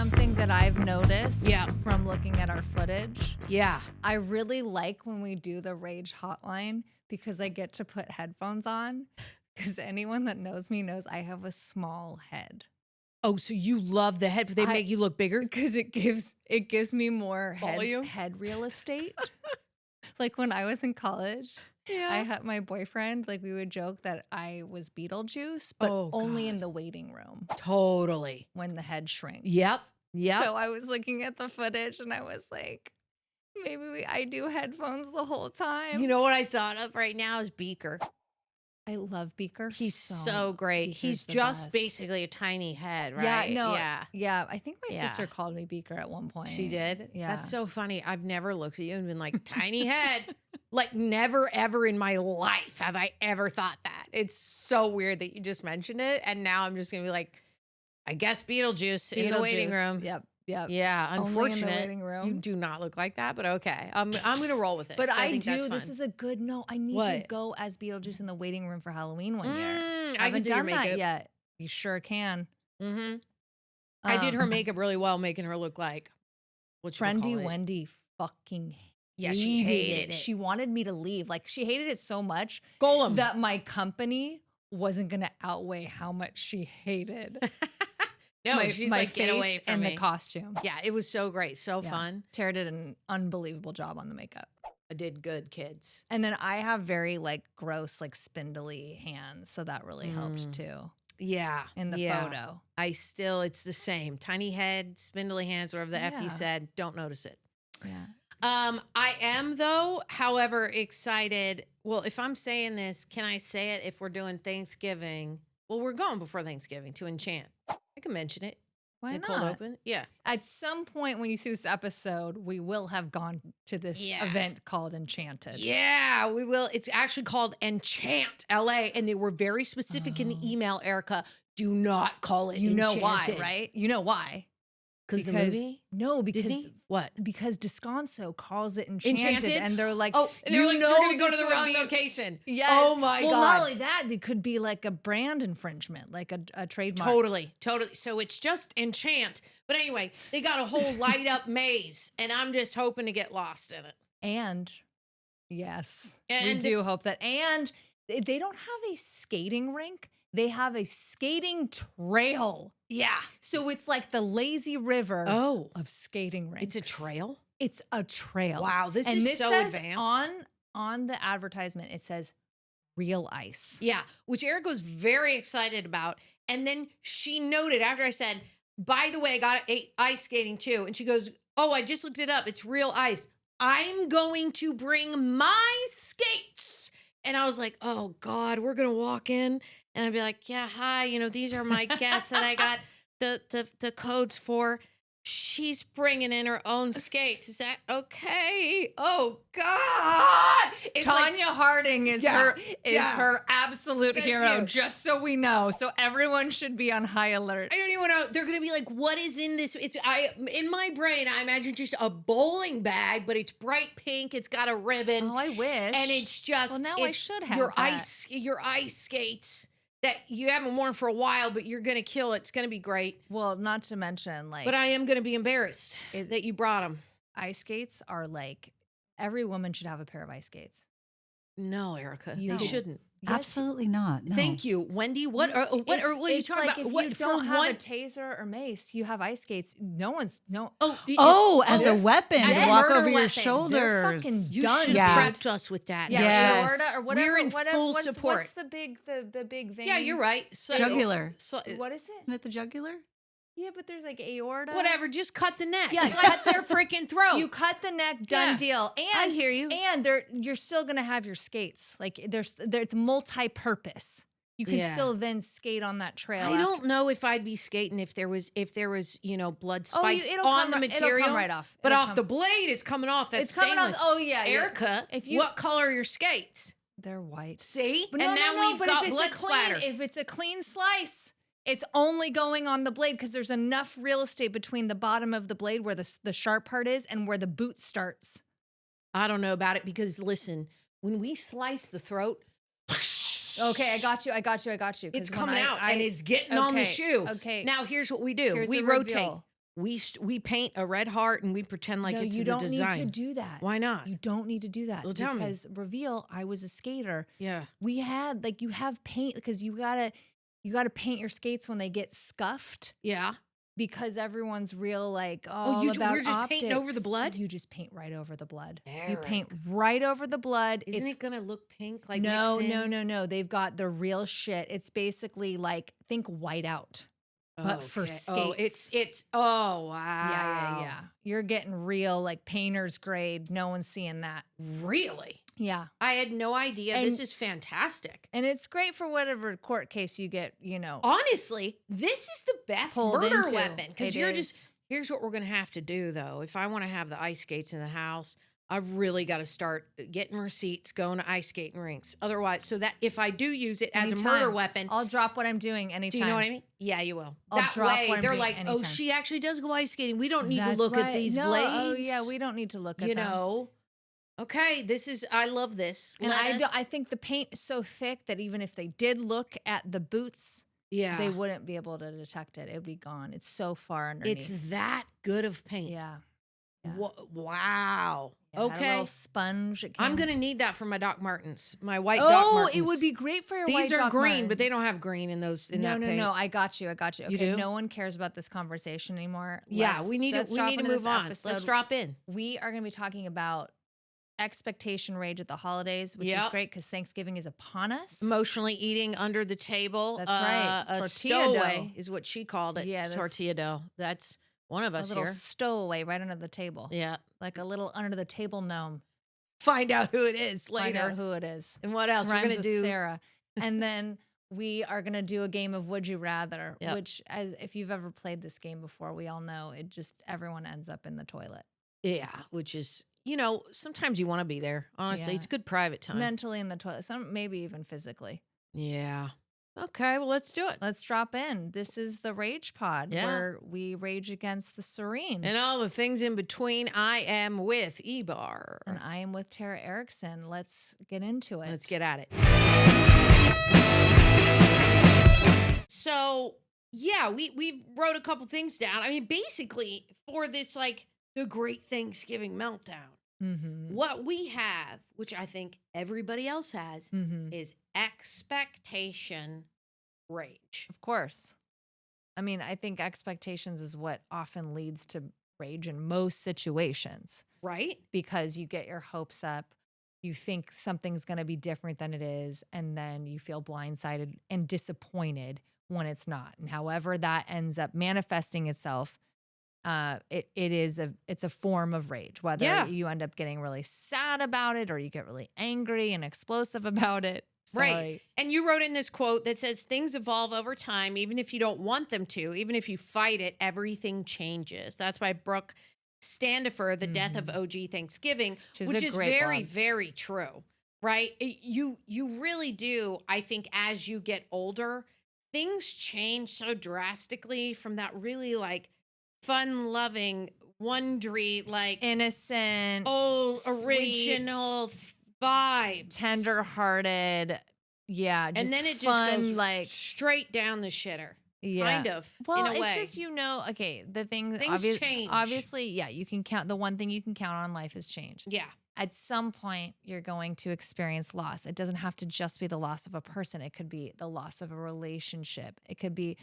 something that I've noticed Yeah. from looking at our footage. Yeah. I really like when we do the Rage Hotline because I get to put headphones on. Because anyone that knows me knows I have a small head. Oh, so you love the head? They make you look bigger? Because it gives me more Volume? head real estate. Like when I was in college, I had my boyfriend, like we would joke that I was Beetlejuice, but only in the waiting room. Totally. When the head shrinks. Yep. So I was looking at the footage and I was like, maybe I do headphones the whole time. You know what I thought of right now is Beaker. I love Beaker. He's so great. Beaker's He's the just best. basically a tiny head, right? Yeah. I think my sister called me Beaker at one point. She did? Yeah. That's so funny. I've never looked at you and been like, tiny head. Like never, ever in my life have I ever thought that. It's so weird that you just mentioned it. And now I'm just going to be like, I guess Beetlejuice in the waiting room. Yep. Yeah, unfortunate. Only in the waiting room. You do not look like that, but okay. I'm going to roll with it. But so I think do. that's This fun. is a good no. I need to go as Beetlejuice in the waiting room for Halloween one year. I haven't done that yet. You sure can. Mm-hmm. I did her makeup really well, making her look like Friendy Wendy fucking she hated it. She wanted me to leave. Like she hated it so much Golem. that my company wasn't going to outweigh how much she hated. No, she's my like, face get away from and me. the costume. Yeah, it was so great. So fun. Tara did an unbelievable job on the makeup. I did good, kids. And then I have very like gross, like spindly hands. So that really helped too. Yeah. In the photo. It's the same. Tiny head, spindly hands, whatever the F you said. Don't notice it. Yeah. I am though, however, excited. Well, if I'm saying this, can I say it if we're doing Thanksgiving? Well, we're going before Thanksgiving to Enchant. I can mention it. Why Cold not? open. Yeah. At some point when you see this episode, we will have gone to this event called Enchanted. Yeah, we will. It's actually called Enchant LA. And they were very specific in the email, Erica. Do not call it You know Enchanted. why, right? You know why? Because the movie? No, because Disney? What? Because Descanso calls it Enchanted. And they're like, oh, and they're like, know you're going to go to this the would wrong be- location. Yes. Oh my God. Well, not only that, it could be like a brand infringement, like a trademark. Totally. So it's just Enchant. But anyway, they got a whole light up maze, and I'm just hoping to get lost in it. And yes, we And- do hope that. And they don't have a skating rink. They have a skating trail. Yeah. So it's like the lazy river Oh. of skating rinks. It's a trail? It's a trail. Wow, this and is this so says advanced. On the advertisement, it says real ice. Yeah, which Erica was very excited about. And then she noted after I said, by the way, I got ice skating too. And she goes, oh, I just looked it up. It's real ice. I'm going to bring my skates. And I was like, oh God, we're going to walk in. And I'd be like, yeah, hi, these are my guests that I got the codes for. She's bringing in her own skates. Is that okay? Oh God! It's Tanya Harding is her absolute Thank hero, you. just so we know. So everyone should be on high alert. I don't even know. They're gonna be like, what is in this? In my brain, I imagine just a bowling bag, but it's bright pink. It's got a ribbon. Oh, I wish. And it's just Well, now I should have your that. your ice skates that you haven't worn for a while, but you're gonna kill it. It's gonna be great. Well, not to mention, like, But I am gonna be embarrassed that you brought them. ice skates are like, every woman should have a pair of ice skates. No, Erica, You they should. shouldn't. Absolutely not. No. Thank you, Wendy. What are you It's talking like about? if What you for don't have one? a taser or mace, you have ice skates. Oh, as a weapon As to a walk murder over your weapon. shoulders. They're fucking You done. should Yeah. have prepped us with that. Yeah, Yes. aorta or whatever. We're in full what's, support. What's the big vein? Yeah, you're right. So, Jugular. What is it? Isn't it the jugular? Yeah, but there's like aorta. Whatever, just cut the neck. Yeah, Slice their freaking throat. You cut the neck, done Yeah. deal. And I hear you. And you're still gonna have your skates. Like it's multi-purpose. You can Yeah. still then skate on that trail. I don't know if I'd be skating if there was blood Oh, spikes it'll on come the ri- it'll material. come right off. But It'll off come- the blade, it's coming off. That's It's coming off. stainless. Oh yeah, Erica, what color are your skates? They're white. See? But and now we've but got if it's blood a splatter. if it's a clean slice, it's only going on the blade because there's enough real estate between the bottom of the blade where the sharp part is and where the boot starts. I don't know about it because listen, when we slice the throat, Okay, I got you. it's coming out and it's getting on the shoe. Okay. Now here's what we do. Here's We a rotate. reveal. we paint a red heart and we pretend like it's you the don't design. need to do that. Why not? You don't need to do that. Well, tell me. Because reveal, I was a skater. Yeah. We had you have paint because you gotta paint your skates when they get scuffed. Yeah. Because everyone's real about you're just optics. painting over the blood? You just paint right over the blood. You Eric. paint right over the blood. Isn't it gonna look pink? Like no, mix in? no. They've got the real shit. It's basically think whiteout, but for skates. Oh, it's oh wow. Yeah. You're getting real painter's grade. No one's seeing that. Really? Yeah. I had no idea. And- This is fantastic. And it's great for whatever court case you get, Honestly, this is the best pulled murder into. weapon because It you're is. just. Here's what we're gonna have to do though. If I want to have the ice skates in the house, I've really got to start getting receipts, going to ice skating rinks. Otherwise, so that if I do use it as a murder Anytime. weapon, I'll drop what I'm doing anytime. do you know what I mean? Yeah, you will. I'll that drop way, what I'm they're doing like, oh, anytime. she actually does go ice skating. We don't need That's to look at right. these No, blades. Oh yeah, we don't need to look at them. Okay, I love this. And I think the paint is so thick that even if they did look at the boots, they wouldn't be able to detect it. It would be gone. It's so far underneath. It's that good of paint. Yeah. Wow. It had a Okay. little sponge. I'm going to need that for my Doc Martens, my white Doc Martens. It would be great for your white These are Doc green, but they Martens. don't have green in those. In No, that paint. I got you. Okay, You do? no one cares about this conversation anymore. Yeah, we need let's to drop into this move on. episode. Let's drop in. We are going to be talking about expectation rage at the holidays, which is Yep. great because Thanksgiving is upon us. Emotionally eating under the table. That's right. A Tortilla stowaway dough. is what she called it. Yeah, that's- tortilla dough. That's one of A us little here. stowaway right under the table. Yeah. Like a little under the table gnome. Find out who it is Find later. out who it is. And what else Rhymes we're gonna with do? Sarah. And then we are going to do a game of Would You Rather, Yep. which, if you've ever played this game before, we all know everyone ends up in the toilet. Yeah, which is sometimes you want to be there. Honestly, Yeah. it's good private time. Mentally in the toilet, maybe even physically. Yeah. Okay, well, let's do it. Let's drop in. This is the Rage Pod, Yeah. where we rage against the serene. And all the things in between. I am with Ebar. And I am with Tara Erickson. Let's get into it. Let's get at it. So, yeah, we wrote a couple things down. I mean, basically, for this, the Great Thanksgiving Meltdown, Mm-hmm. what we have, which I think everybody else has, Mm-hmm. is expectation rage. Of course. I mean, I think expectations is what often leads to rage in most situations Right? because you get your hopes up. You think something's going to be different than it is, and then you feel blindsided and disappointed when it's not. And however that ends up manifesting itself, it's a form of rage, whether Yeah. you end up getting really sad about it or you get really angry and explosive about it. Sorry. Right. And you wrote in this quote that says things evolve over time, even if you don't want them to, even if you fight it, everything changes. That's by Brooke Standifer, The Death of OG Thanksgiving, which is great very, blog. very true. Right? You really do, I think, as you get older, things change so drastically from that really fun-loving, wondery, Innocent, old sweet, original vibes. tender-hearted. Yeah, just And then it fun, just goes straight down the shitter. yeah. Kind of. Well, in a it's way. just okay. The thing, Things change. Obviously, yeah. You can count. The one thing you can count on in life is change. Yeah. At some point, you're going to experience loss. It doesn't have to just be the loss of a person. It could be the loss of a relationship. It could be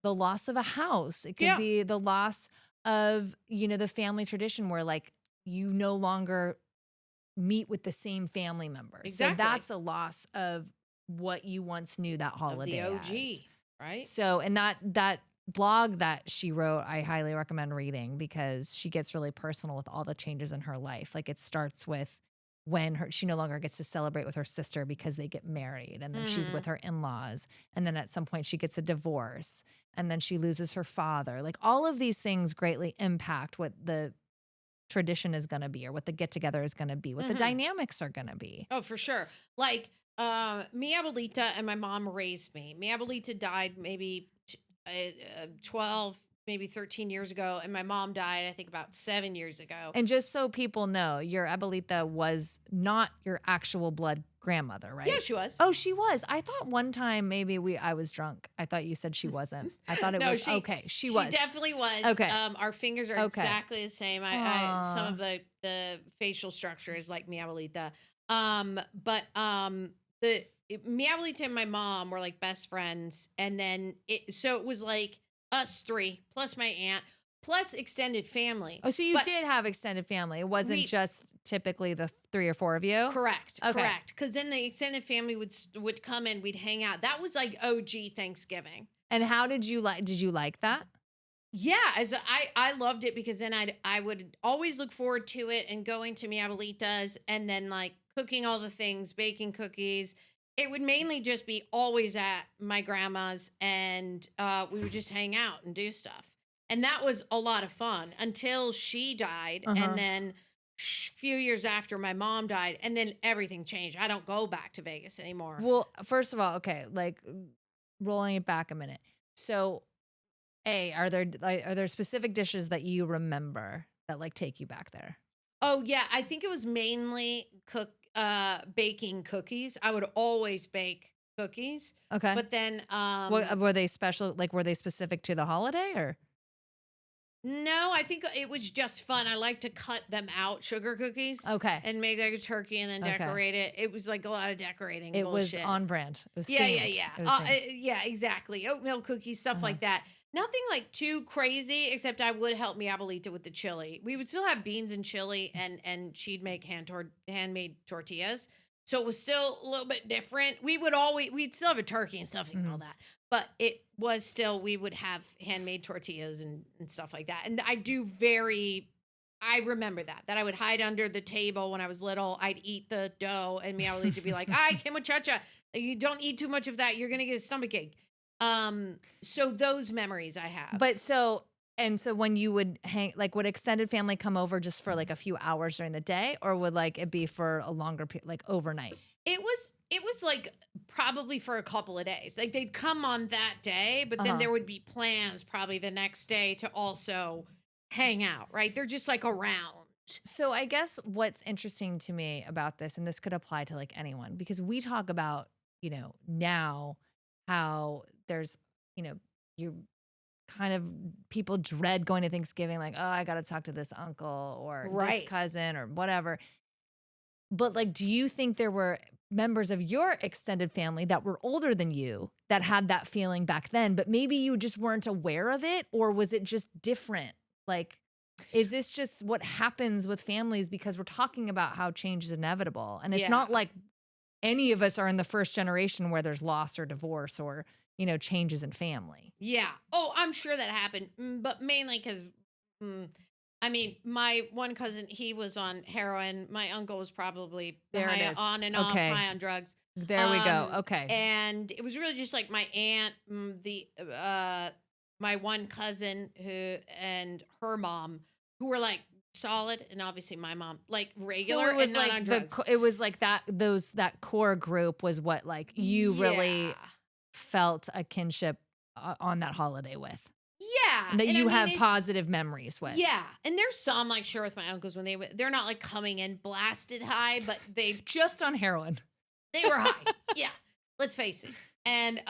the loss of a house. It could Yeah. be the loss of the family tradition where you no longer meet with the same family members. Exactly. So that's a loss of what you once knew that holiday Of the OG, as. right? So, and that blog that she wrote, I highly recommend reading because she gets really personal with all the changes in her life. It starts with when she no longer gets to celebrate with her sister because they get married, and then she's with her in-laws, and then at some point she gets a divorce, and then she loses her father. All of these things greatly impact what the tradition is going to be or what the get-together is going to be, what the dynamics are going to be. Oh, for sure. Mi abuelita and my mom raised me. Mi abuelita died maybe 12, maybe 13 years ago, and my mom died, I think, about 7 years ago. And just so people know, your abuelita was not your actual blood grandmother, right? Yeah, she was. Oh, she was. I thought one time maybe I was drunk. I thought you said she wasn't. I thought it No, was okay. She She was. definitely was. Okay. Our fingers are Okay. exactly the same. Some of the facial structure is like mi abuelita. The mi abuelita and my mom were like best friends, and then it was like us three plus my aunt plus extended family. Oh, so you But did have extended family. It wasn't we just typically the 3 or 4 of you. correct, Okay. correct. Because then the extended family would come and we'd hang out. That was like OG Thanksgiving. And how did you like? Did you like that? Yeah, I loved it because then I would always look forward to it and going to mi abuelita's and then like cooking all the things, baking cookies. It would mainly just be always at my grandma's, and we would just hang out and do stuff. And that was a lot of fun until she died, Uh-huh. and then few years after my mom died, and then everything changed. I don't go back to Vegas anymore. Well, first of all, okay, like rolling it back a minute. So, are there specific dishes that you remember that like take you back there? Oh yeah, I think it was mainly baking cookies. I would always bake cookies. Okay. But then What were they special? Like, were they specific to the holiday or? no, I think it was just fun. I like to cut them out, sugar cookies, Okay. and make like a turkey and then Okay. decorate it. It was like a lot of decorating. It was bullshit. on brand. It was Yeah, themed. yeah, yeah. It was themed. Yeah, exactly. Oatmeal cookies, stuff Uh-huh. like that. Nothing like too crazy, except I would help mi abuelita with the chili. We would still have beans and chili, and she'd make handmade tortillas. So it was still a little bit different. We'd still have a turkey and stuffing and all that, but it was still, we would have handmade tortillas and stuff like that. And I remember that I would hide under the table when I was little. I'd eat the dough, and mi abuelita would be like, "Ay, que muchacha, you don't eat too much of that. You're gonna get a stomachache." So those memories I have. But so when you would hang, like, would extended family come over just for like a few hours during the day, or would like it be for a longer period, like overnight? It was like probably for a couple of days. Like they'd come on that day, but then Uh-huh. there would be plans probably the next day to also hang out, right? They're just like around. So I guess what's interesting to me about this, and this could apply to like anyone, because we talk about, now how there's, you kind of people dread going to Thanksgiving, like, oh, I got to talk to this uncle or Right. this cousin or whatever. But like, do you think there were members of your extended family that were older than you that had that feeling back then, but maybe you just weren't aware of it? Or was it just different? Like, is this just what happens with families because we're talking about how change is inevitable? And it's Yeah. not like any of us are in the first generation where there's loss or divorce or, changes in family. Yeah. Oh, I'm sure that happened, but mainly because, I mean, my one cousin, he was on heroin. My uncle was probably There it high, is. on and off, Okay. high on drugs. There we go. Okay. And it was really just like my aunt, my one cousin and her mom, who were like solid, and obviously my mom, like regular, So it was and not like on drugs. it was like that core group was what like you really Yeah. felt a kinship on that holiday with, Yeah. and that And I you mean, have it's- positive memories with. Yeah. And there's some, like, sure, with my uncles when they're not like coming in blasted high, but Just on heroin. they were high. Yeah. Let's face it. And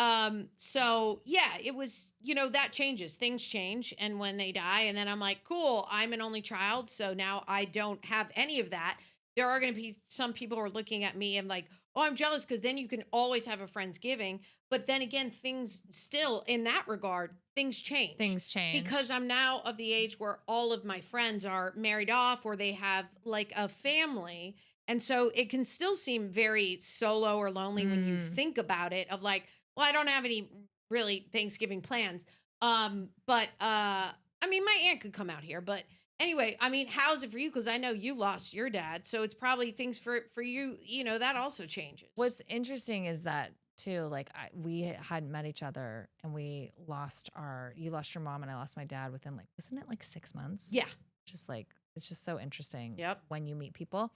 so yeah, it was, that changes. Things change. And when they die, and then I'm like, cool, I'm an only child. So now I don't have any of that. There are going to be some people who are looking at me and like, oh, I'm jealous, because then you can always have a Friendsgiving. But then again, things still, in that regard, things change. Things change Because I'm now of the age where all of my friends are married off, or they have like a family. And so it can still seem very solo or lonely when you think about it, of like, well, I don't have any really Thanksgiving plans. But I mean, my aunt could come out here, but anyway, I mean, how's it for you? Because I know you lost your dad, so it's probably things for you, that also changes. What's interesting is that too, like we hadn't met each other, and you lost your mom and I lost my dad within like, wasn't it like 6 months? Yeah. Just like, it's just so interesting. Yep. When you meet people.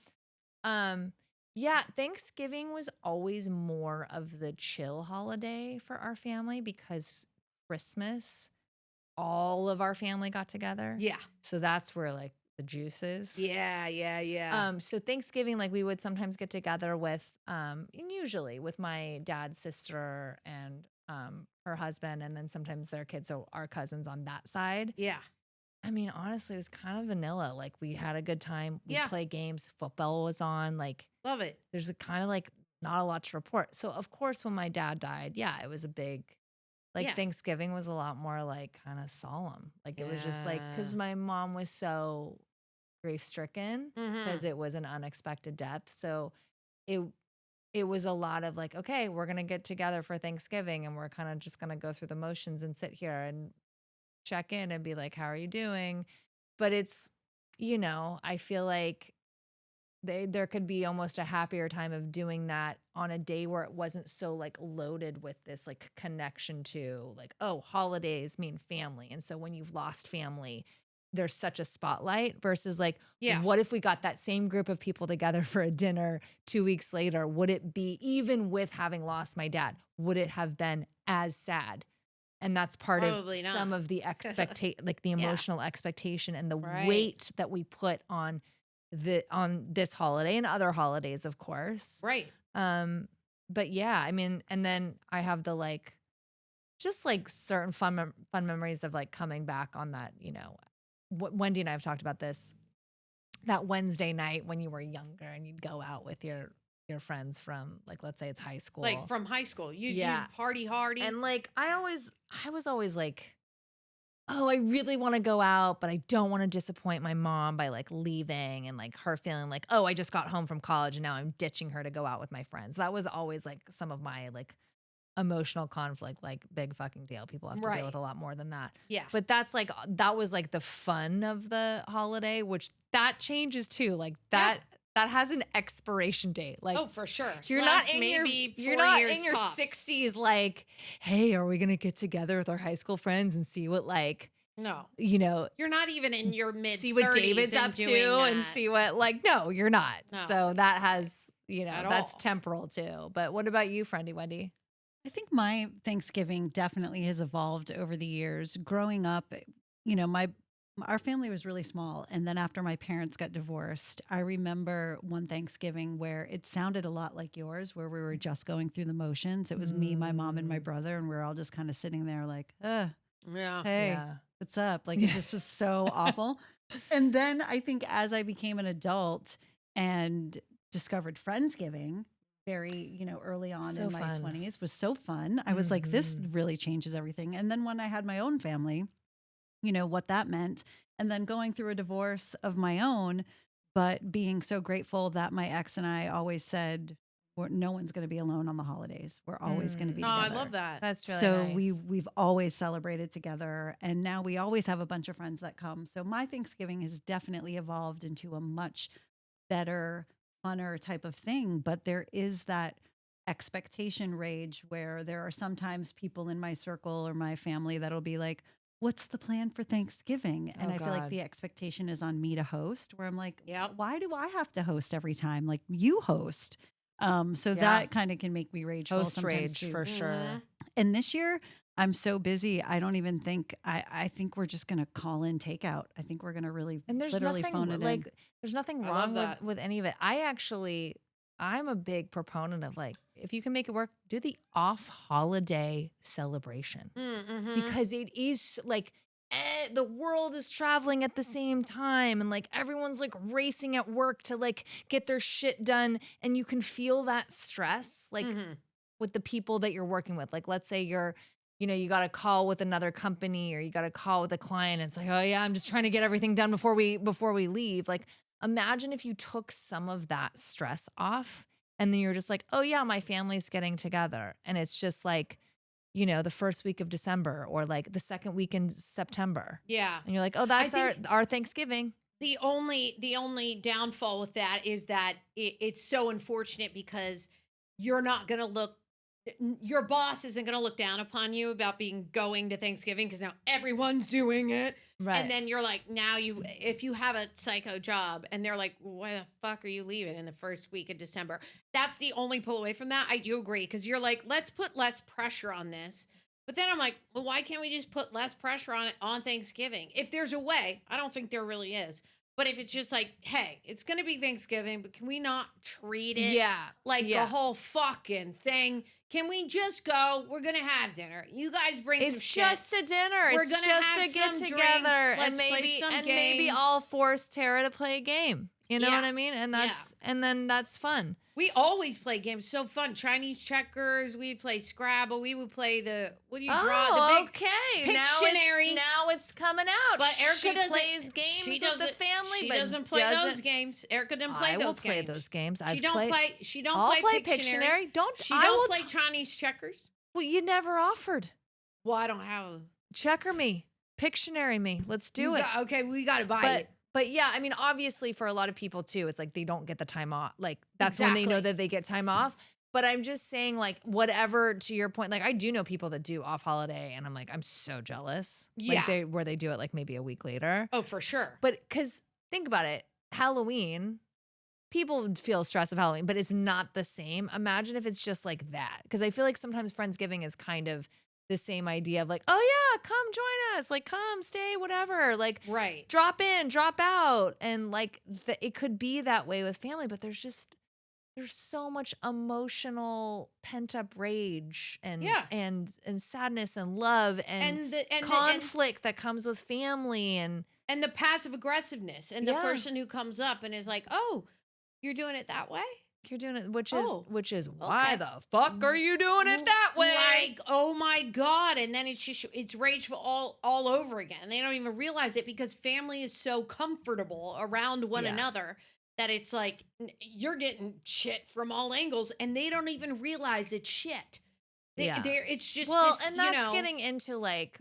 Yeah, Thanksgiving was always more of the chill holiday for our family because Christmas all of our family got together. Yeah. So that's where like the juice is. Yeah. So Thanksgiving, like we would sometimes get together with, and usually with my dad's sister and her husband, and then sometimes their kids, so our cousins on that side. Yeah. I mean, honestly, it was kind of vanilla. Like we had a good time. We Yeah. play games. Football was on. Like Love it. there's a kind of like not a lot to report. So of course, when my dad died, yeah, it was a big. Like Yeah. Thanksgiving was a lot more like kind of solemn. Like it was just like because Yeah. my mom was so grief stricken because Mhm. it was an unexpected death. So it it was a lot of like, okay, we're gonna get together for Thanksgiving and we're kind of just gonna go through the motions and sit here and check in and be like, how are you doing? But it's, I feel like there could be almost a happier time of doing that on a day where it wasn't so like loaded with this like connection to like, oh, holidays mean family. And so when you've lost family, there's such a spotlight versus like, Yeah. what if we got that same group of people together for a dinner 2 weeks later? Would it be, even with having lost my dad, would it have been as sad? And that's part Probably of not. some of the like the Yeah. emotional expectation and the Right. weight that we put on this holiday and other holidays, of course. Right. But yeah, I mean, and then I have the like, just like certain fun memories of like coming back on that, Wendy and I have talked about this, that Wednesday night when you were younger and you'd go out with your friends from like, let's say it's high school. Like from high school. You Yeah. party hardy. And like, I was always like, oh, I really want to go out, but I don't want to disappoint my mom by like leaving and like her feeling like, oh, I just got home from college and now I'm ditching her to go out with my friends. That was always like some of my like emotional conflict, like big fucking deal. People have to Right. deal with a lot more than that. Yeah. But that was like the fun of the holiday, which that changes too. Like that has an expiration date. Like, Oh, for sure. you're Lasts not in your maybe 4 you're not years in your tops. 60s like, hey, are we gonna get together with our high school friends and see what like, No. you're not even in your mid. see what David's up to and see what like, no, you're not. No. So that has, At that's all. temporal too. But what about you, friendy Wendy? I think my Thanksgiving definitely has evolved over the years. Growing up, our family was really small. And then after my parents got divorced, I remember one Thanksgiving where it sounded a lot like yours, where we were just going through the motions. It was me, my mom, and my brother, and we were all just kind of sitting there like, Yeah. hey, Yeah. what's up? Like, it just was so awful. And then I think as I became an adult and discovered Friendsgiving very, early on So in my fun. 20s was so fun. I was like, this really changes everything. And then when I had my own family, what that meant. And then going through a divorce of my own, but being so grateful that my ex and I always said, no one's going to be alone on the holidays. We're always going to be Oh, I together. love that. That's really So nice. we've always celebrated together, and now we always have a bunch of friends that come. So my Thanksgiving has definitely evolved into a much better, funner type of thing. But there is that expectation rage where there are sometimes people in my circle or my family that'll be like, what's the plan for Thanksgiving? And Oh, I feel like God. the expectation is on me to host, where I'm like, Yep. why do I have to host every time? Like, you host. So Yeah. that kind of can make me rageful Host sometimes rage too. for sure. Mhm. And this year, I'm so busy. I don't even think I think we're just gonna call in takeout. I think we're gonna really And there's literally nothing phone it like in. there's nothing I love wrong that. with any of it. I'm a big proponent of like, if you can make it work, do the off holiday celebration Mm-hmm. because it is like the world is traveling at the same time and like everyone's like racing at work to like get their shit done, and you can feel that stress like with the people that you're working with. Like, let's say you got a call with another company or you got a call with a client. And it's like, oh yeah, I'm just trying to get everything done before we leave. Like, imagine if you took some of that stress off and then you're just like, oh yeah, my family's getting together. And it's just like, the first week of December or like the second week in September. Yeah. And you're like, oh, that's think- our Thanksgiving. The only downfall with that is that it's so unfortunate because you're not going to look, your boss isn't going to look down upon you about going to Thanksgiving because now everyone's doing it. Right. And then you're like, if you have a psycho job and they're like, why the fuck are you leaving in the first week of December? That's the only pull away from that. I do agree because you're like, let's put less pressure on this. But then I'm like, well, why can't we just put less pressure on it on Thanksgiving? If there's a way, I don't think there really is. But if it's just like, hey, it's going to be Thanksgiving, but can we not treat it like a whole fucking thing? Can we just go? We're going to have dinner. You guys bring some shit. It's just a dinner. We're It's gonna just have to get some together drinks. and Let's play maybe some maybe games. I'll force Tara to play a game. You know Yeah. what I mean? And then that's fun. We always play games. So fun. Chinese checkers. We play Scrabble. We would play what do you draw? The big okay. Pictionary. Now it's coming out. But Erica she doesn't, plays games with the family. She but doesn't play those games. Erica doesn't play I those will games. play those games. She don't I'll play play Pictionary. She I don't will play Chinese checkers. Well, you never offered. Well, I don't have. Checker me. Pictionary me. Let's do it. Okay, we got to buy it. But yeah, I mean, obviously for a lot of people too, it's like they don't get the time off. Like that's when they know that they get time off. But I'm just saying, like, whatever, to your point, like I do know people that do off holiday and I'm like, I'm so jealous. Yeah. Like where they do it like maybe a week later. Oh, for sure. But because think about it, Halloween, people feel stress of Halloween, but it's not the same. Imagine if it's just like that. Because I feel like sometimes Friendsgiving is kind of the same idea of like, oh yeah, come join us. Like come, stay, whatever. Like right. Drop in, drop out. And like it could be that way with family, but there's so much emotional pent up rage and sadness and love and conflict that comes with family and the passive aggressiveness and the person who comes up and is like, oh, you're doing it that way? You're doing it, which is why the fuck are you doing it that way? Like, oh my God. And then it's rageful all over again. And they don't even realize it because family is so comfortable around one another that it's like you're getting shit from all angles and they don't even realize it's shit. It's just and that's getting into like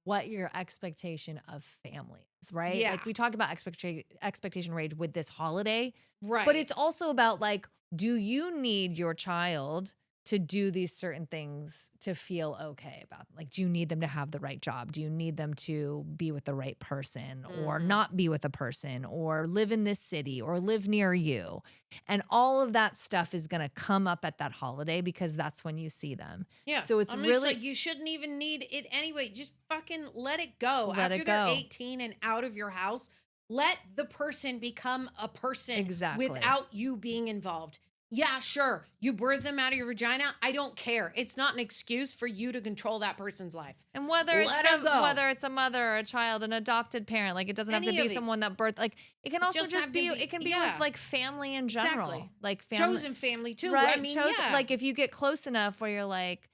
what your expectation of family is, right? Yeah. Like we talk about expectation rage with this holiday, right? But it's also about like, do you need your child to do these certain things to feel okay about them? Like, do you need them to have the right job? Do you need them to be with the right person or not be with a person or live in this city or live near you? And all of that stuff is going to come up at that holiday because that's when you see them. Yeah. So it's I'm really just like, you shouldn't even need it anyway. Just fucking let it go. After they're 18 and out of your house, let the person become a person without you being involved. Yeah, sure. You birth them out of your vagina. I don't care. It's not an excuse for you to control that person's life. And whether it's a mother or a child, an adopted parent, like it doesn't have to be someone that birthed. Like it can also just be. It can be with like family in general, like family, chosen family too. Right? I mean, like if you get close enough where you're like,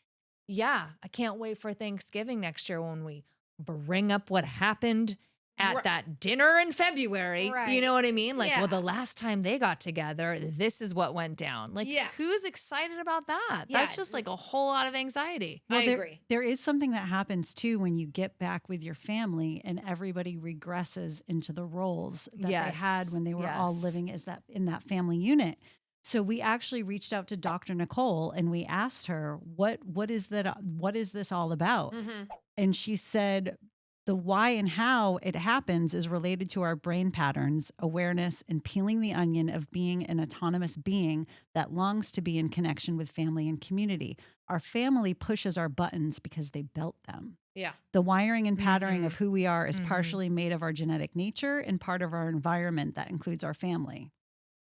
yeah, I can't wait for Thanksgiving next year when we bring up what happened at that dinner in February. Right. You know what I mean? Like, well, the last time they got together, this is what went down. Like, Yeah. who's excited about that? Yeah. That's just like a whole lot of anxiety. Well, I agree. There is something that happens too when you get back with your family and everybody regresses into the roles that they had when they were all living in that family unit. So we actually reached out to Dr. Nicole and we asked her, what is this all about? Mm-hmm. And she said, the why and how it happens is related to our brain patterns, awareness, and peeling the onion of being an autonomous being that longs to be in connection with family and community. Our family pushes our buttons because they built them. Yeah. The wiring and patterning of who we are is partially made of our genetic nature and part of our environment that includes our family,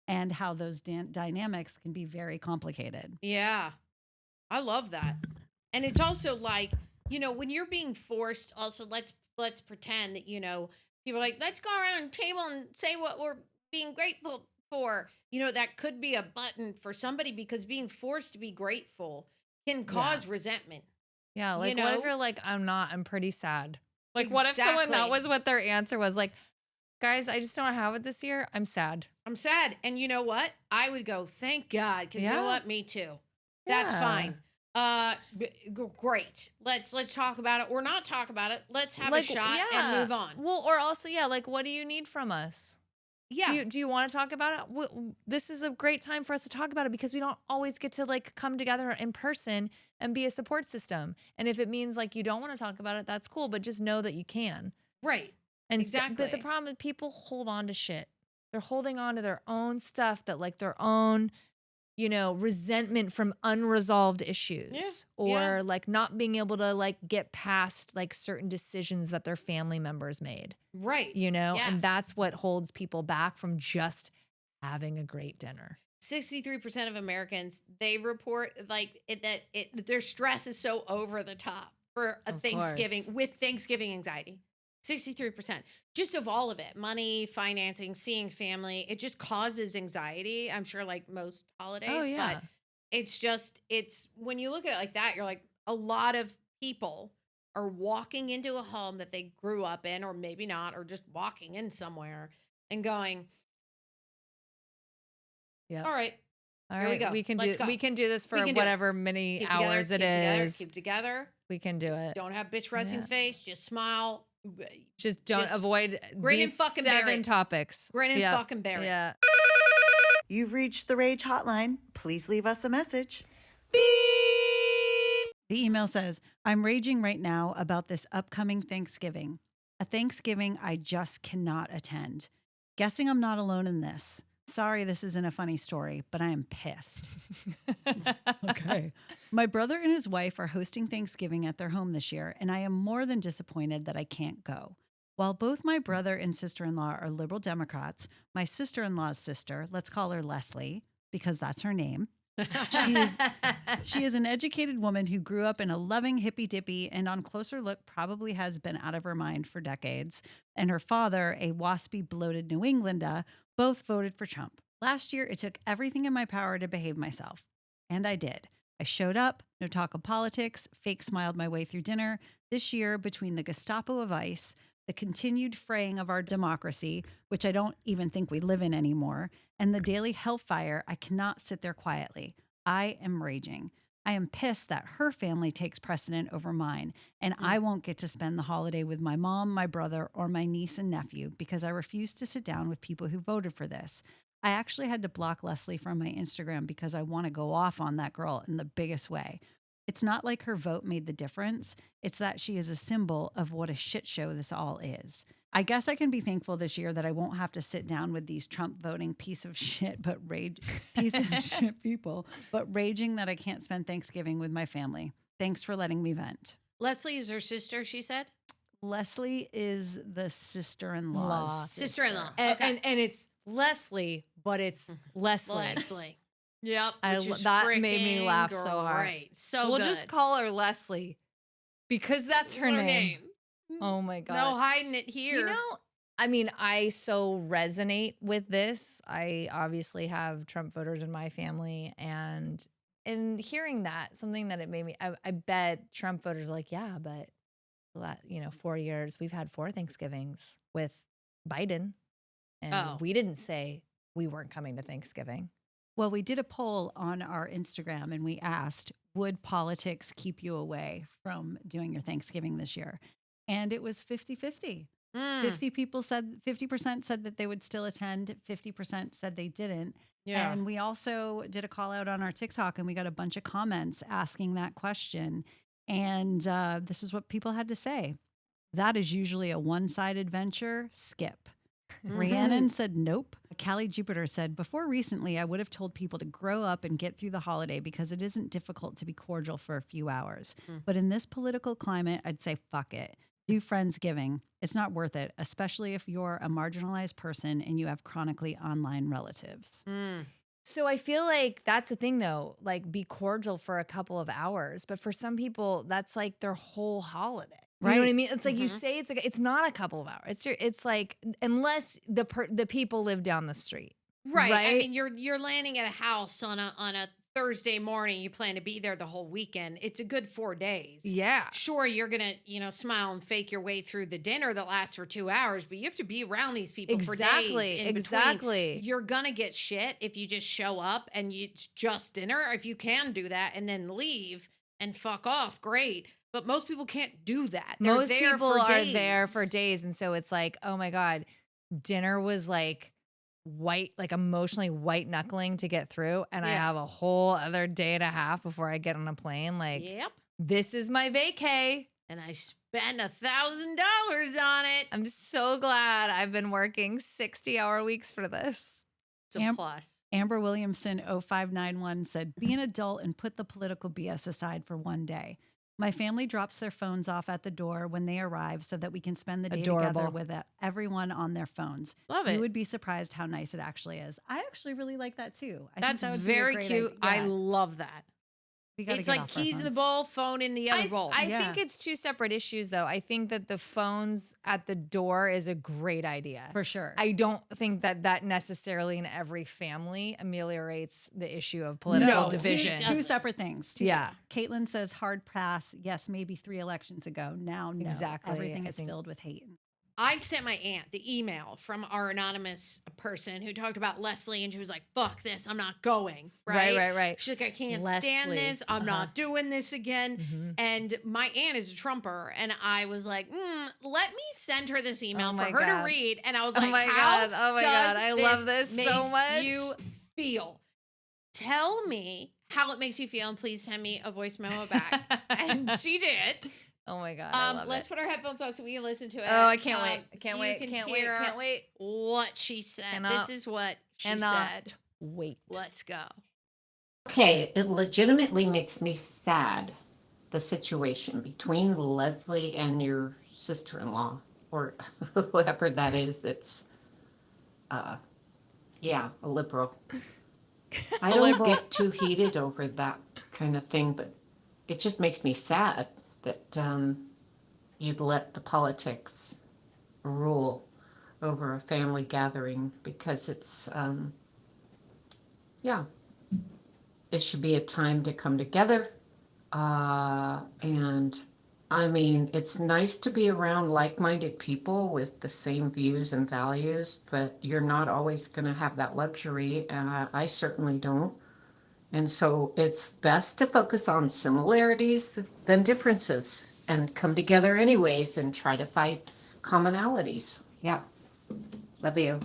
and how those dynamics can be very complicated. Yeah. I love that. And it's also like, when you're being forced, also let's pretend that, people are like, let's go around the table and say what we're being grateful for. That could be a button for somebody because being forced to be grateful can cause resentment. Yeah, like what if you're like, I'm pretty sad. Like what if someone, that was what their answer was, like, guys, I just don't have it this year. I'm sad. I'm sad. And you know what? I would go, thank God, because you know what? Me too. That's fine. Great. Let's talk about it or not talk about it. Let's have a shot and move on. Well, or also, like, what do you need from us? Yeah. Do you want to talk about it? This is a great time for us to talk about it because we don't always get to like come together in person and be a support system. And if it means like you don't want to talk about it, that's cool. But just know that you can. Right. And exactly. But the problem is people hold on to shit. They're holding on to their own stuff that like their own, resentment from unresolved issues or like not being able to like get past like certain decisions that their family members made. Right. And that's what holds people back from just having a great dinner. 63% of Americans, they report like their stress is so over the top for a Of Thanksgiving course. with Thanksgiving anxiety. 63%. Just of all of it. Money, financing, seeing family. It just causes anxiety. I'm sure like most holidays. Oh, yeah. But it's when you look at it like that, you're like, a lot of people are walking into a home that they grew up in, or maybe not, or just walking in somewhere and going, Yeah. all right, All here we right. go. We can Let's do go. we can do this for We can do it. whatever many keep hours together, it keep together, is. keep together. We can do it. Don't have bitch resting Yeah. face. Just smile. Just don't just avoid grin and these fucking bear 7 it. topics. Grin and Yep. fucking bear it. Yeah. You've reached the Rage Hotline. Please leave us a message. The email says, I'm raging right now about this upcoming Thanksgiving, a Thanksgiving I just cannot attend. Guessing I'm not alone in this. Sorry, this isn't a funny story, but I am pissed. Okay. My brother and his wife are hosting Thanksgiving at their home this year, and I am more than disappointed that I can't go. While both my brother and sister-in-law are liberal Democrats, my sister-in-law's sister, let's call her Leslie, because that's her name, she is an educated woman who grew up in a loving hippy-dippy and on closer look probably has been out of her mind for decades. And her father, a waspy, bloated New Englander, both voted for Trump. Last year, it took everything in my power to behave myself. And I did. I showed up, no talk of politics, fake smiled my way through dinner. This year, between the Gestapo of ICE, the continued fraying of our democracy, which I don't even think we live in anymore, and the daily hellfire, I cannot sit there quietly. I am raging. I am pissed that her family takes precedent over mine, and I won't get to spend the holiday with my mom, my brother, or my niece and nephew because I refuse to sit down with people who voted for this. I actually had to block Leslie from my Instagram because I want to go off on that girl in the biggest way. It's not like her vote made the difference. It's that she is a symbol of what a shit show this all is. I guess I can be thankful this year that I won't have to sit down with these Trump voting piece of shit people, but raging that I can't spend Thanksgiving with my family. Thanks for letting me vent. Leslie is her sister, she said. Leslie is the sister-in-law's Sister-in-law. And it's Leslie, but it's Leslie. Leslie. Yep. That made me laugh so hard. Great. So we'll good. just call her Leslie because that's her name. Oh my God. No hiding it here. I mean, I so resonate with this. I obviously have Trump voters in my family, and hearing that, something that it made me, I bet Trump voters are like, yeah, but 4 years, we've had 4 Thanksgivings with Biden, and we didn't say we weren't coming to Thanksgiving. Well, we did a poll on our Instagram and we asked, would politics keep you away from doing your Thanksgiving this year? And it was 50-50. 50% said that they would still attend. 50% said they didn't. Yeah. And we also did a call out on our TikTok and we got a bunch of comments asking that question. And this is what people had to say. That is usually a one-sided venture. Skip. Rhiannon said nope. Callie Jupiter said, before recently, I would have told people to grow up and get through the holiday because it isn't difficult to be cordial for a few hours. But in this political climate, I'd say fuck it. Do Friendsgiving. It's not worth it, especially if you're a marginalized person and you have chronically online relatives. So I feel like that's the thing though, like be cordial for a couple of hours, but for some people that's like their whole holiday. You know what I mean? It's like you say it's not a couple of hours. It's like unless the people live down the street. Right. I mean, you're landing at a house on a Thursday morning. You plan to be there the whole weekend. It's a good 4 days. Yeah. Sure, you're going to, smile and fake your way through the dinner that lasts for 2 hours, but you have to be around these people for days. Exactly. You're going to get shit if you just show up and it's just dinner. If you can do that and then leave and fuck off, great. But most people can't do that. Most people are there for days. And so it's like, oh my God, dinner was like emotionally white knuckling to get through. And I have a whole other day and a half before I get on a plane. Like, this is my vacay. And I spent $1,000 on it. I'm so glad I've been working 60-hour weeks for this. It's a plus. Amber Williamson 0591 said, be an adult and put the political BS aside for one day. My family drops their phones off at the door when they arrive so that we can spend the day together Adorable. with everyone on their phones. Love it. You would be surprised how nice it actually is. I actually really like that too. I That's think that would be a very great cute. idea. I love that. We gotta It's get like off our keys in the phones. bowl, phone in the other bowl. I Yeah. think it's two separate issues, though. I think that the phones at the door is a great idea. For sure. I don't think that necessarily in every family ameliorates the issue of political No, division. two Two separate things. Yeah. Caitlin says hard pass. Yes, maybe 3 elections ago. Now, no. Exactly. Everything I is think- filled with hate. I sent my aunt the email from our anonymous person who talked about Leslie, and she was like, fuck this, I'm not going. Right. She's like, I can't Leslie. stand this. I'm Uh-huh. not doing this again. Mhm. And my aunt is a Trumper, and I was like, let me send her this email Oh for my her to God. read. And I was Oh like, my how God. Oh my does God. I love this make so much. you feel? Tell me how it makes you feel, and please send me a voice memo back. And she did. Oh my God. I love Let's it. put our headphones on so we can listen to it. Oh, I can't wait. I so can't you wait. can Can't wait. hear Can't wait. What she said. Cannot- This is what she Cannot said. wait. Let's go. Okay, it legitimately makes me sad, the situation between Leslie and your sister-in-law, or whoever that is. It's, yeah, a liberal. I don't get too heated over that kind of thing, but it just makes me sad that you'd let the politics rule over a family gathering, because it's, yeah. It should be a time to come together. And I mean, it's nice to be around like-minded people with the same views and values, but you're not always going to have that luxury. I certainly don't. And so it's best to focus on similarities than differences and come together anyways and try to fight commonalities. Yeah. Love you.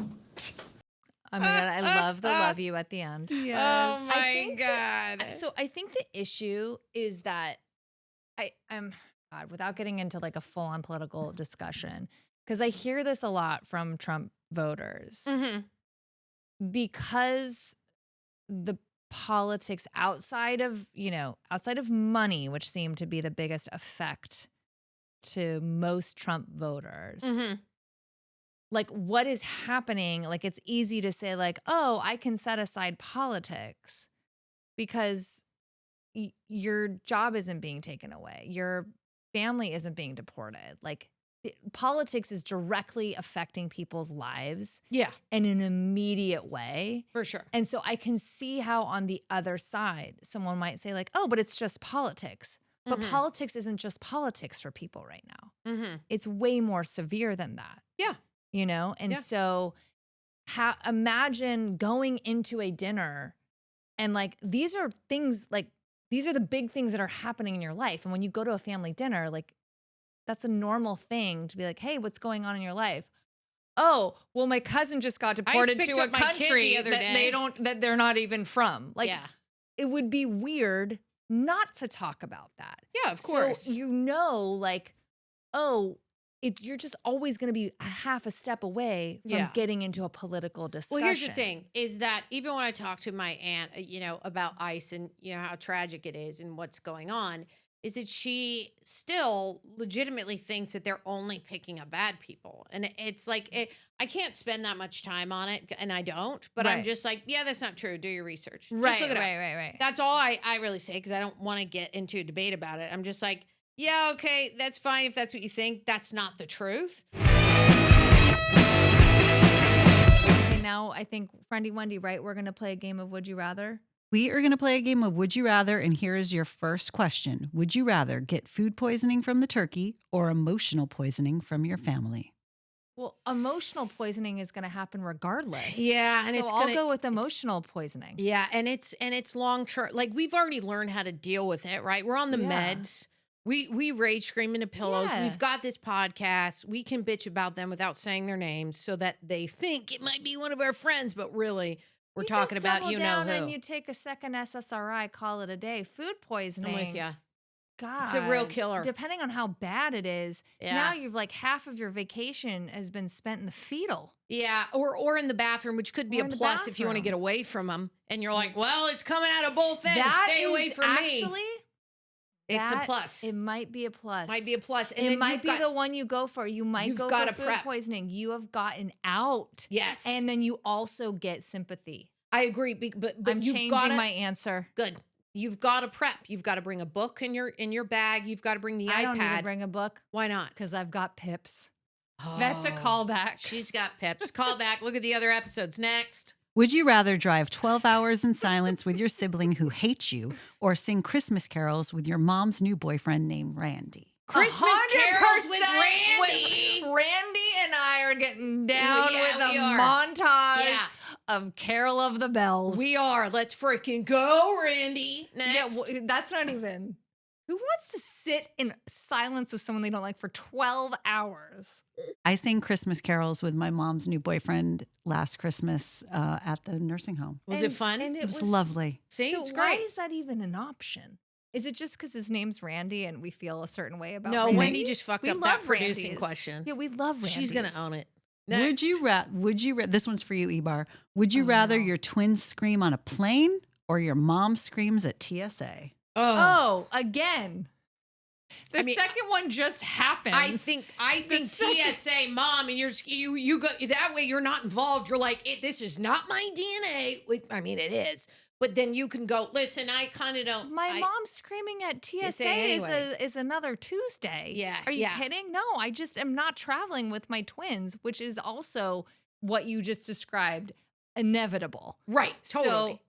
Oh my God. I love the love you at the end. Yes. Oh I my think God. So I think the issue is that I'm God, without getting into like a full-on political discussion, because I hear this a lot from Trump voters, because the politics outside of money, which seemed to be the biggest effect to most Trump voters. Like what is happening, like it's easy to say like, oh, I can set aside politics because your job isn't being taken away. Your family isn't being deported. Like politics is directly affecting people's lives Yeah, in an immediate way. for sure. And so I can see how on the other side, someone might say like, oh, but it's just politics. But politics isn't just politics for people right now. It's way more severe than that. Yeah. You know? And Yeah. so imagine going into a dinner and like, these are the big things that are happening in your life. And when you go to a family dinner, like that's a normal thing to be like, hey, what's going on in your life? Oh, well, my cousin just got deported picked to a up my kid country the other day. that they're not even from. Like, yeah. it would be weird not to talk about that. Yeah, of course. So like, you're just always going to be a half a step away from Yeah. getting into a political discussion. Well, here's the thing is that even when I talk to my aunt, about ICE and, how tragic it is and what's going on, is that she still legitimately thinks that they're only picking up bad people. And it's like, I can't spend that much time on it, and I don't, but I'm Right. just like, yeah, that's not true. Do your research. Right, Just look it up. right. That's all I really say, because I don't want to get into a debate about it. I'm just like, yeah, okay, that's fine if that's what you think. That's not the truth. Okay, now I think Friendy Wendy, right? We're going to play a game of Would You Rather. We are going to play a game of Would You Rather, and here is your first question. Would you rather get food poisoning from the turkey or emotional poisoning from your family? Well, emotional poisoning is going to happen regardless. Yeah, and so it's I'll gonna- go with emotional poisoning. Yeah, and it's long term. Like, we've already learned how to deal with it, right? We're on the Yeah. meds. We rage scream into pillows. Yeah. We've got this podcast. We can bitch about them without saying their names, so that they think it might be one of our friends, but really we're You talking just about double you know down who. and you take a second SSRI, call it a day. Food poisoning. I'm with you. God. It's a real killer. Depending on how bad it is, Yeah. now you've like half of your vacation has been spent in the fetal. Yeah, or in the bathroom, which could be Or a in the plus if you want to bathroom. get away from them. And you're like, Yes. well, it's coming out of both ends. Stay away from actually, me. It's a that- plus. It might be a plus. Might be a plus. And it then might you've be got- the one you go for. You might you've go gotta for food prep. poisoning. You have gotten out. Yes, And then you also get sympathy. I agree. But I'm you've changing gotta, my answer. good. You've got to prep. You've got to bring a book in your bag. You've got to bring the I iPad. don't need to bring a book Why not? because I've got pips. That's a Oh, callback. She's got pips. Call back. Look at the other episodes next. Would you rather drive 12 hours in silence with your sibling who hates you or sing Christmas carols with your mom's new boyfriend named Randy? Christmas 100% carols with Randy. Randy and I are getting down Yeah, with we a are. montage Yeah. of Carol of the Bells. We are. Let's freaking go, Randy. Next. Yeah, that's not even. Who wants to sit in silence with someone they don't like for 12 hours? I sang Christmas carols with my mom's new boyfriend last Christmas at the nursing home. Was it fun? And It was lovely. See, So it's why great. is that even an option? Is it just because his name's Randy and we feel a certain way about No, Randy? Wendy just fucked We up that love producing Randy's. question. Yeah, we love Randy's. She's gonna own it. Would you this one's for you, Ebar. Would you rather your twins scream on a plane or your mom screams at TSA? Oh, again. The I mean, second one just happened. I think TSA mom, and you go that way. You're not involved. You're like, this is not my DNA. I mean, it is, but then you can go. Listen, I kind of don't. My mom's screaming at TSA anyway. is another Tuesday. Yeah, Are you yeah. kidding? No, I just am not traveling with my twins, which is also what you just described, inevitable. Right, totally. So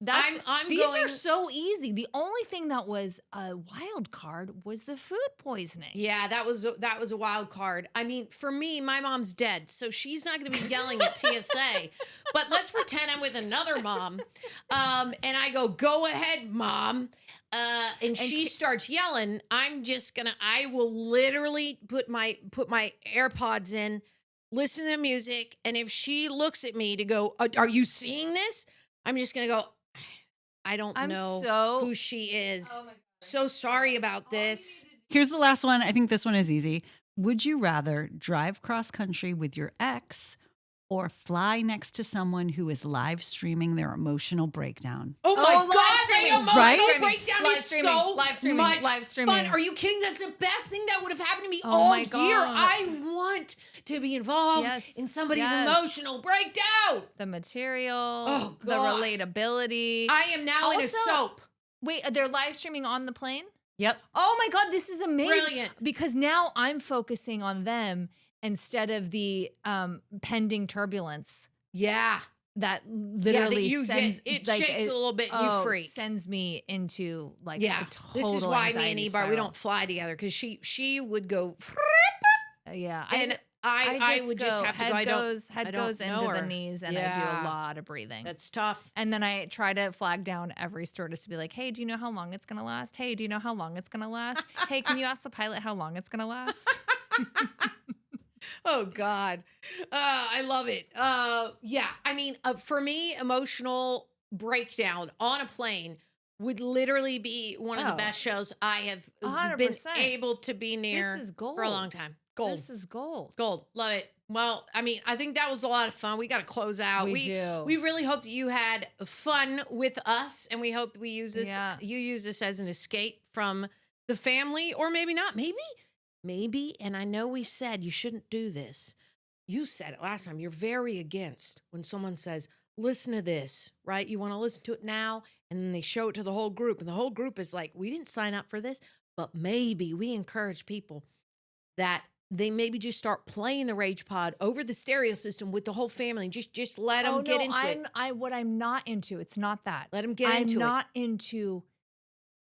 that's I'm these going- are so easy. The only thing that was a wild card was the food poisoning. Yeah, that was a wild card. I mean, for me, my mom's dead, so she's not going to be yelling at TSA. But let's pretend I'm with another mom, and I go ahead, mom, and she starts yelling. I will literally put my AirPods in, listen to the music, and if she looks at me to go, are you seeing this? I'm just gonna go. I don't know who she is. Oh my God. So sorry about this. Here's the last one. I think this one is easy. Would you rather drive cross country with your ex or fly next to someone who is live streaming their emotional breakdown? Oh my live God, streaming, the emotional right? breakdown Live is streaming, so live streaming, much live streaming. fun. Are you kidding? That's the best thing that would have happened to me Oh all my year. God. I want to be involved Yes, in somebody's yes. emotional breakdown. The material, Oh, the God. relatability. I am now in a Also- soap. Wait, they're live streaming on the plane? Yep. Oh my God, this is amazing. Brilliant. Because now I'm focusing on them instead of the pending turbulence Yeah. that literally you sends it shakes a little bit and you freak. Sends me into like Yeah. a total This is why me and anxiety Ebar, we spiral. don't fly together because she would go Yeah. and I would just have to head go. I goes don't know into the her. knees and I do Yeah. a lot of breathing. That's tough. And then I try to flag down every stewardess to be like, hey, do you know how long it's going to last? Hey, do you know how long it's going to last? Hey, can you ask the pilot how long it's going to last? Oh God, I love it. Yeah, I mean, for me, emotional breakdown on a plane would literally be one of the Oh. best shows I have been 100%. able to be near This is gold. for a long time. Gold, This is gold. gold, love it. Well, I mean, I think that was a lot of fun. We got to close out. We do. We really hope that you had fun with us, and we hope that we use this. Yeah. You use this as an escape from the family, or maybe not. Maybe. And I know we said you shouldn't do this. You said it last time. You're very against when someone says, "Listen to this," right? You want to listen to it now, and then they show it to the whole group, and the whole group is like, "We didn't sign up for this," but maybe we encourage people that they maybe just start playing the Rage Pod over the stereo system with the whole family. Just let them get into it. What I'm not into, it's not that. Let them get into I'm it. not into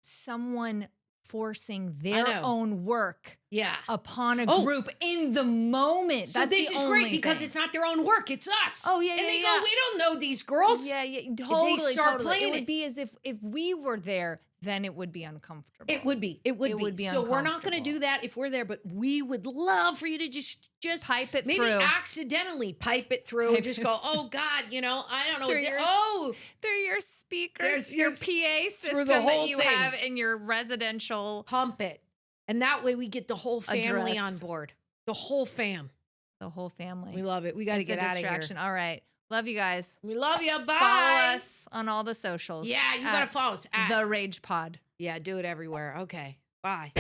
someone forcing their know. own work Yeah. upon a Oh. group in the moment. So That's this the is only great because thing. it's not their own work; it's us. Oh, yeah, and yeah, they yeah. go, "We don't know these girls." Yeah, totally, start totally. playing It would it. be as if we were there, then it would be uncomfortable. It would be. It would be. So we're not going to do that if we're there, but we would love for you to just pipe it maybe through. accidentally pipe it through and just go, oh God, I don't know. Through your speakers, There's your your PA system the whole that you thing. have in your residential. Pump it. And that way we get the whole family Address. on board. The whole fam. The whole family. We love it. We got to It's a get out of here. distraction. All right. Love you guys. We love you. Bye. Follow us on all the socials. Yeah, you got to follow us. The Rage Pod. Yeah, do it everywhere. Okay. Bye.